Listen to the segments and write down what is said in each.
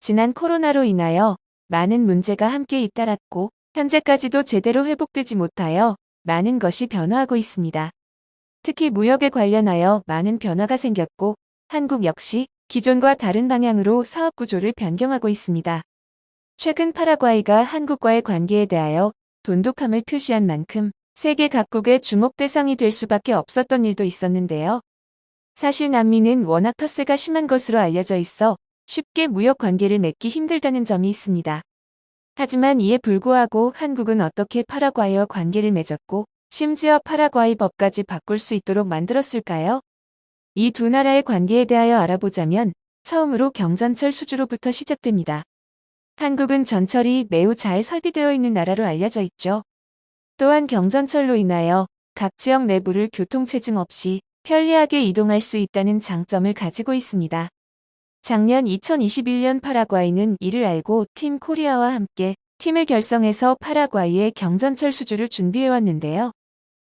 지난 코로나로 인하여 많은 문제가 함께 잇따랐고 현재까지도 제대로 회복되지 못하여 많은 것이 변화하고 있습니다. 특히 무역에 관련하여 많은 변화가 생겼고 한국 역시 기존과 다른 방향으로 사업 구조를 변경하고 있습니다. 최근 파라과이가 한국과의 관계에 대하여 돈독함을 표시한 만큼 세계 각국의 주목 대상이 될 수밖에 없었던 일도 있었는데요. 사실 남미는 워낙 텃세가 심한 것으로 알려져 있어 쉽게 무역 관계를 맺기 힘들다는 점이 있습니다. 하지만 이에 불구하고 한국은 어떻게 파라과이와 관계를 맺었고 심지어 파라과이 법까지 바꿀 수 있도록 만들었을까요? 이 두 나라의 관계에 대하여 알아보자면 처음으로 경전철 수주로부터 시작됩니다. 한국은 전철이 매우 잘 설비되어 있는 나라로 알려져 있죠. 또한 경전철로 인하여 각 지역 내부를 교통체증 없이 편리하게 이동할 수 있다는 장점을 가지고 있습니다. 작년 2021년 파라과이는 이를 알고 팀 코리아와 함께 팀을 결성해서 파라과이의 경전철 수주를 준비해왔는데요.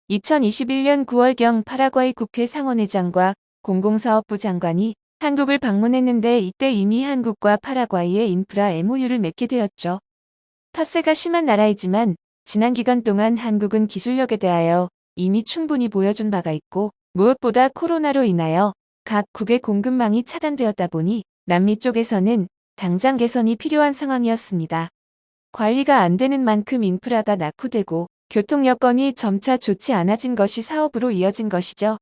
2021년 9월경 파라과이 국회 상원의장과 공공사업부 장관이 한국을 방문했는데 이때 이미 한국과 파라과이의 인프라 MOU를 맺게 되었죠. 텃세가 심한 나라이지만 지난 기간 동안 한국은 기술력에 대하여 이미 충분히 보여준 바가 있고 무엇보다 코로나로 인하여 각국의 공급망이 차단되었다 보니 남미 쪽에서는 당장 개선이 필요한 상황이었습니다. 관리가 안 되는 만큼 인프라가 낙후되고 교통 여건이 점차 좋지 않아진 것이 사업으로 이어진 것이죠.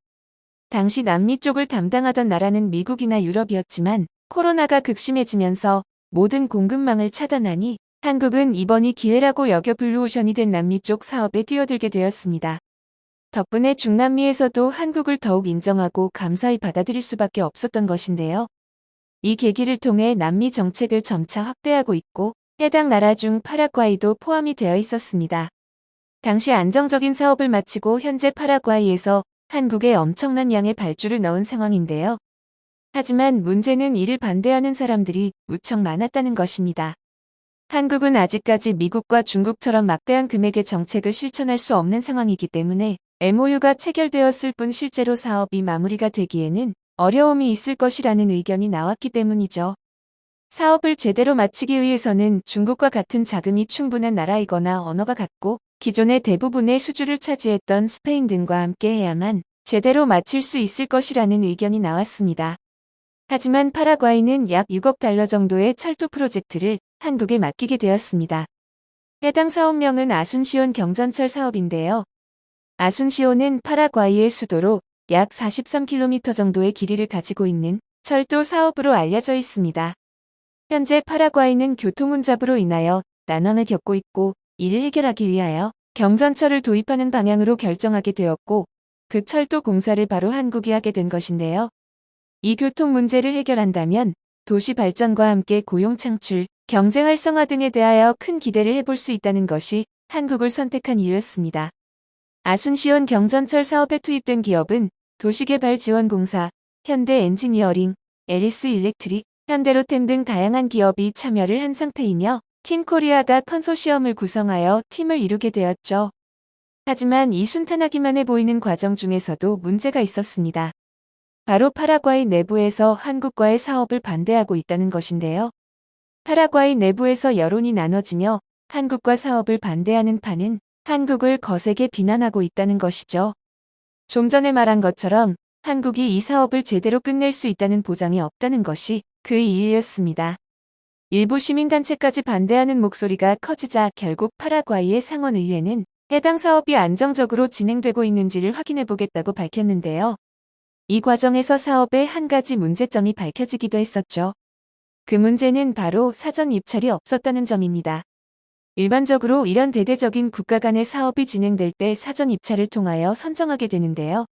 당시 남미 쪽을 담당하던 나라는 미국이나 유럽이었지만 코로나가 극심해지면서 모든 공급망을 차단하니 한국은 이번이 기회라고 여겨 블루오션이 된 남미 쪽 사업에 뛰어들게 되었습니다. 덕분에 중남미에서도 한국을 더욱 인정하고 감사히 받아들일 수밖에 없었던 것인데요. 이 계기를 통해 남미 정책을 점차 확대하고 있고 해당 나라 중 파라과이도 포함이 되어 있었습니다. 당시 안정적인 사업을 마치고 현재 파라과이에서 한국에 엄청난 양의 발주를 넣은 상황인데요. 하지만 문제는 이를 반대하는 사람들이 무척 많았다는 것입니다. 한국은 아직까지 미국과 중국처럼 막대한 금액의 정책을 실천할 수 없는 상황이기 때문에 MOU가 체결되었을 뿐 실제로 사업이 마무리가 되기에는 어려움이 있을 것이라는 의견이 나왔기 때문이죠. 사업을 제대로 마치기 위해서는 중국과 같은 자금이 충분한 나라이거나 언어가 같고 기존의 대부분의 수주를 차지했던 스페인 등과 함께 해야만 제대로 마칠 수 있을 것이라는 의견이 나왔습니다. 하지만 파라과이는 약 6억 달러 정도의 철도 프로젝트를 한국에 맡기게 되었습니다. 해당 사업명은 아순시온 경전철 사업인데요. 아순시온은 파라과이의 수도로 약 43km 정도의 길이를 가지고 있는 철도 사업으로 알려져 있습니다. 현재 파라과이는 교통 혼잡으로 인하여 난항을 겪고 있고 이를 해결하기 위하여 경전철을 도입하는 방향으로 결정하게 되었고 그 철도 공사를 바로 한국이 하게 된 것인데요. 이 교통 문제를 해결한다면 도시 발전과 함께 고용 창출, 경제 활성화 등에 대하여 큰 기대를 해볼 수 있다는 것이 한국을 선택한 이유였습니다. 아순시온 경전철 사업에 투입된 기업은 도시개발지원공사, 현대엔지니어링, 에리스 일렉트릭, 현대로템 등 다양한 기업이 참여를 한 상태이며 팀 코리아가 컨소시엄을 구성하여 팀을 이루게 되었죠. 하지만 이 순탄하기만 해 보이는 과정 중에서도 문제가 있었습니다. 바로 파라과이 내부에서 한국과의 사업을 반대하고 있다는 것인데요. 파라과이 내부에서 여론이 나눠지며 한국과 사업을 반대하는 파는 한국을 거세게 비난하고 있다는 것이죠. 좀 전에 말한 것처럼 한국이 이 사업을 제대로 끝낼 수 있다는 보장이 없다는 것이 그 이유였습니다. 일부 시민단체까지 반대하는 목소리가 커지자 결국 파라과이의 상원의회는 해당 사업이 안정적으로 진행되고 있는지를 확인해보겠다고 밝혔는데요. 이 과정에서 사업의 한 가지 문제점이 밝혀지기도 했었죠. 그 문제는 바로 사전 입찰이 없었다는 점입니다. 일반적으로 이런 대대적인 국가 간의 사업이 진행될 때 사전 입찰을 통하여 선정하게 되는데요.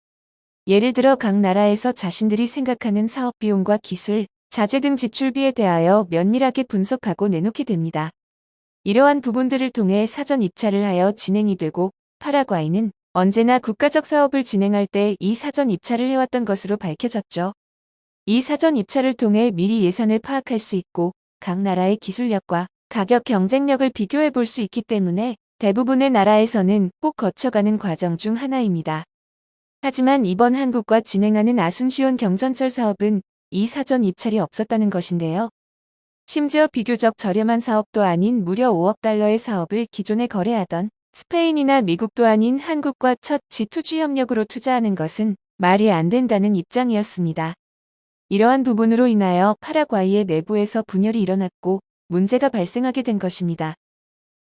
예를 들어 각 나라에서 자신들이 생각하는 사업 비용과 기술, 자재 등 지출비에 대하여 면밀하게 분석하고 내놓게 됩니다. 이러한 부분들을 통해 사전 입찰을 하여 진행이 되고 파라과이는 언제나 국가적 사업을 진행할 때 이 사전 입찰을 해왔던 것으로 밝혀졌죠. 이 사전 입찰을 통해 미리 예산을 파악할 수 있고 각 나라의 기술력과 가격 경쟁력을 비교해 볼 수 있기 때문에 대부분의 나라에서는 꼭 거쳐가는 과정 중 하나입니다. 하지만 이번 한국과 진행하는 아순시온 경전철 사업은 이 사전 입찰이 없었다는 것인데요. 심지어 비교적 저렴한 사업도 아닌 무려 5억 달러의 사업을 기존에 거래하던 스페인이나 미국도 아닌 한국과 첫 G2G 협력으로 투자하는 것은 말이 안 된다는 입장이었습니다. 이러한 부분으로 인하여 파라과이의 내부에서 분열이 일어났고 문제가 발생하게 된 것입니다.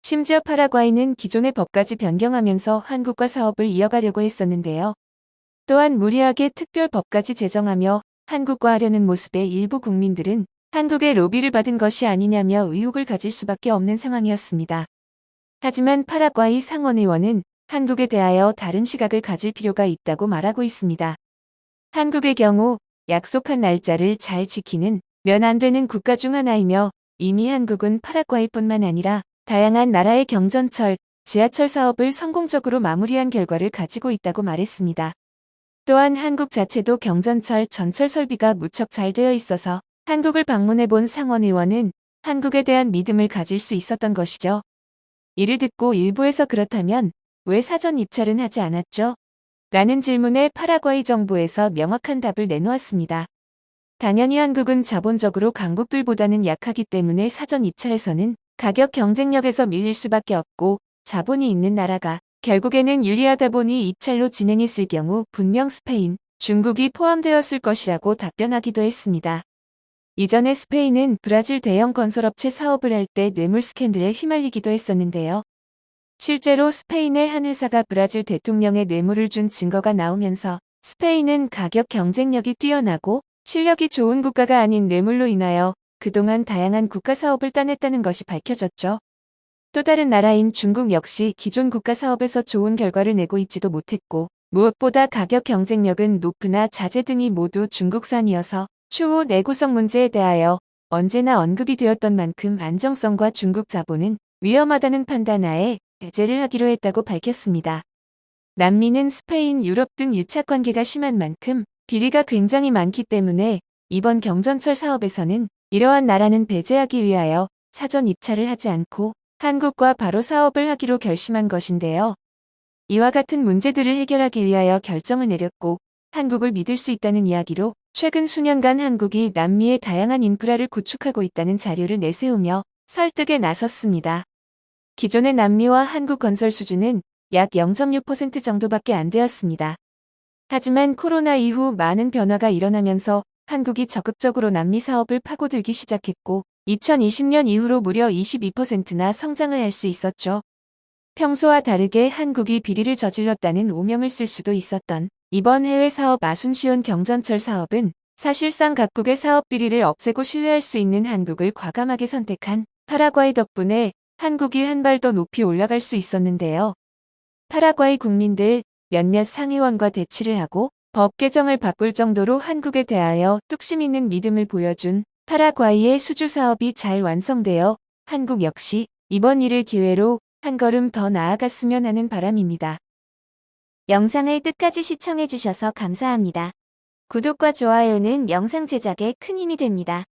심지어 파라과이는 기존의 법까지 변경하면서 한국과 사업을 이어가려고 했었는데요. 또한 무리하게 특별법까지 제정하며 한국과 하려는 모습에 일부 국민들은 한국의 로비를 받은 것이 아니냐며 의혹을 가질 수밖에 없는 상황이었습니다. 하지만 파라과이 상원의원은 한국에 대하여 다른 시각을 가질 필요가 있다고 말하고 있습니다. 한국의 경우 약속한 날짜를 잘 지키는 면 안 되는 국가 중 하나이며 이미 한국은 파라과이뿐만 아니라 다양한 나라의 경전철, 지하철 사업을 성공적으로 마무리한 결과를 가지고 있다고 말했습니다. 또한 한국 자체도 경전철, 전철 설비가 무척 잘 되어 있어서 한국을 방문해 본 상원의원은 한국에 대한 믿음을 가질 수 있었던 것이죠. 이를 듣고 일부에서 그렇다면 왜 사전 입찰은 하지 않았죠? 라는 질문에 파라과이 정부에서 명확한 답을 내놓았습니다. 당연히 한국은 자본적으로 강국들보다는 약하기 때문에 사전 입찰에서는 가격 경쟁력에서 밀릴 수밖에 없고 자본이 있는 나라가 결국에는 유리하다 보니 입찰로 진행했을 경우 분명 스페인, 중국이 포함되었을 것이라고 답변하기도 했습니다. 이전에 스페인은 브라질 대형 건설업체 사업을 할 때 뇌물 스캔들에 휘말리기도 했었는데요. 실제로 스페인의 한 회사가 브라질 대통령에 뇌물을 준 증거가 나오면서 스페인은 가격 경쟁력이 뛰어나고 실력이 좋은 국가가 아닌 뇌물로 인하여 그동안 다양한 국가 사업을 따냈다는 것이 밝혀졌죠. 또 다른 나라인 중국 역시 기존 국가 사업에서 좋은 결과를 내고 있지도 못했고 무엇보다 가격 경쟁력은 노프나 자재 등이 모두 중국산이어서 추후 내구성 문제에 대하여 언제나 언급이 되었던 만큼 안정성과 중국 자본은 위험하다는 판단하에 배제를 하기로 했다고 밝혔습니다. 남미는 스페인, 유럽 등 유착 관계가 심한 만큼 비리가 굉장히 많기 때문에 이번 경전철 사업에서는 이러한 나라는 배제하기 위하여 사전 입찰을 하지 않고 한국과 바로 사업을 하기로 결심한 것인데요. 이와 같은 문제들을 해결하기 위하여 결정을 내렸고 한국을 믿을 수 있다는 이야기로 최근 수년간 한국이 남미의 다양한 인프라를 구축하고 있다는 자료를 내세우며 설득에 나섰습니다. 기존의 남미와 한국 건설 수준은 약 0.6% 정도밖에 안 되었습니다. 하지만 코로나 이후 많은 변화가 일어나면서 한국이 적극적으로 남미 사업을 파고들기 시작했고 2020년 이후로 무려 22%나 성장을 할 수 있었죠. 평소와 다르게 한국이 비리를 저질렀다는 오명을 쓸 수도 있었던 이번 해외 사업 아순시온 경전철 사업은 사실상 각국의 사업 비리를 없애고 신뢰할 수 있는 한국을 과감하게 선택한 파라과이 덕분에 한국이 한 발 더 높이 올라갈 수 있었는데요. 파라과이 국민들 몇몇 상의원과 대치를 하고 법 개정을 바꿀 정도로 한국에 대하여 뚝심 있는 믿음을 보여준 파라과이의 수주 사업이 잘 완성되어 한국 역시 이번 일을 기회로 한 걸음 더 나아갔으면 하는 바람입니다. 영상을 끝까지 시청해주셔서 감사합니다. 구독과 좋아요는 영상 제작에 큰 힘이 됩니다.